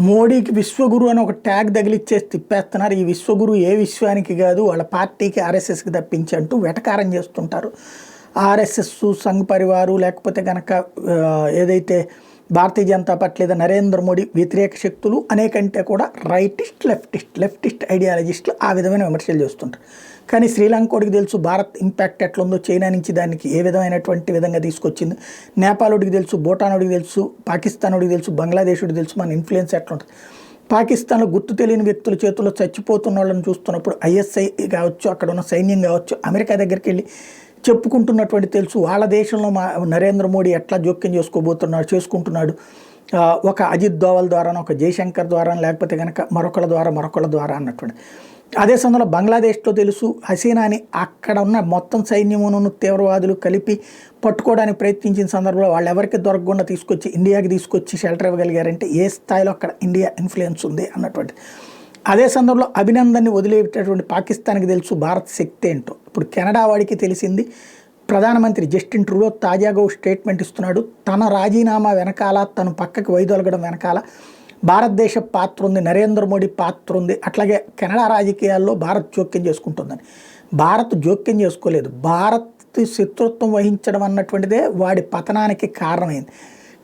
మోడీకి విశ్వగురు అని ఒక ట్యాగ్ తగిలిచ్చేసి తిప్పేస్తున్నారు. ఈ విశ్వగురు ఏ విశ్వానికి కాదు, వాళ్ళ పార్టీకి ఆర్ఎస్ఎస్కి తప్పించి అంటూ వెటకారం చేస్తుంటారు. ఆర్ఎస్ఎస్, సంఘ్ పరివారు, లేకపోతే కనుక ఏదైతే భారతీయ జనతా పార్టీ లేదా నరేంద్ర మోడీ వ్యతిరేక శక్తులు అనేకంటే కూడా రైటిస్ట్, లెఫ్టిస్ట్ ఐడియాలజిస్టులు ఆ విధమైన విమర్శలు చేస్తుంటారు. కానీ శ్రీలంకోడికి తెలుసు భారత్ ఇంపాక్ట్ ఎట్లుందో, చైనా నుంచి దానికి ఏ విధమైనటువంటి విధంగా తీసుకొచ్చింది, నేపాలోడికి తెలుసు, భూటానోడికి తెలుసు, పాకిస్తానోడికి తెలుసు, బంగ్లాదేశుడికి తెలుసు మన ఇన్ఫ్లుయెన్స్ ఎట్లుంటుంది. పాకిస్తాన్లో గుర్తు తెలియని వ్యక్తుల చేతుల్లో చచ్చిపోతున్న వాళ్ళని చూస్తున్నప్పుడు ఐఎస్ఐ కావచ్చు, అక్కడ ఉన్న సైన్యం కావచ్చు, అమెరికా దగ్గరికి వెళ్ళి చెప్పుకుంటున్నటువంటి తెలుసు వాళ్ళ దేశంలో నరేంద్ర మోడీ ఎట్లా జోక్యం చేసుకుంటున్నాడు ఒక అజిత్ దోవల్ ద్వారానో, ఒక జయశంకర్ ద్వారా, లేకపోతే కనుక మరొకళ్ళ ద్వారా అన్నటువంటి. అదే సమయంలో బంగ్లాదేశ్లో తెలుసు హసీనాని అక్కడ ఉన్న మొత్తం సైన్యమును తీవ్రవాదులు కలిపి పట్టుకోవడానికి ప్రయత్నించిన సందర్భంలో వాళ్ళు ఎవరికి దొరకకుండా తీసుకొచ్చి ఇండియాకి తీసుకొచ్చి షెల్టర్ ఇవ్వగలిగారంటే ఏ స్థాయిలో అక్కడ ఇండియా ఇన్ఫ్లుయెన్స్ ఉంది అన్నటువంటి. అదే సందర్భంలో అభినందన్ని వదిలేటటువంటి పాకిస్తాన్కి తెలుసు భారత్ శక్తి ఏంటో. ఇప్పుడు కెనడా వాడికి తెలిసింది. ప్రధానమంత్రి జస్టిన్ ట్రూడో తాజాగా స్టేట్మెంట్ ఇస్తున్నాడు. తన రాజీనామా వెనకాల, తను పక్కకి వైదొలగడం వెనకాల భారతదేశ పాత్ర ఉంది, నరేంద్ర మోడీ పాత్ర ఉంది, అట్లాగే కెనడా రాజకీయాల్లో భారత్ జోక్యం చేసుకుంటుందని. భారత్ జోక్యం చేసుకోలేదు. భారత్ శత్రుత్వం వహించడం అన్నటువంటిదే వాడి పతనానికి కారణమైంది.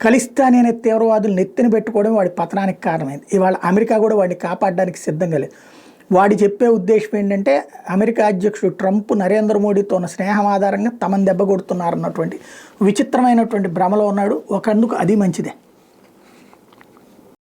ఖలిస్తానీ అనే తీవ్రవాదులు నెత్తిన పెట్టుకోవడం వాడి పతనానికి కారణమైంది. ఇవాళ అమెరికా కూడా వాడిని కాపాడడానికి సిద్ధంగా లేదు. వాడి చెప్పే ఉద్దేశం ఏంటంటే అమెరికా అధ్యక్షుడు ట్రంప్ నరేంద్ర మోడీతో ఉన్న స్నేహం ఆధారంగా తమను దెబ్బ కొడుతున్నారన్నటువంటి విచిత్రమైనటువంటి భ్రమలో ఉన్నాడు. ఒకందుకు అది మంచిదే.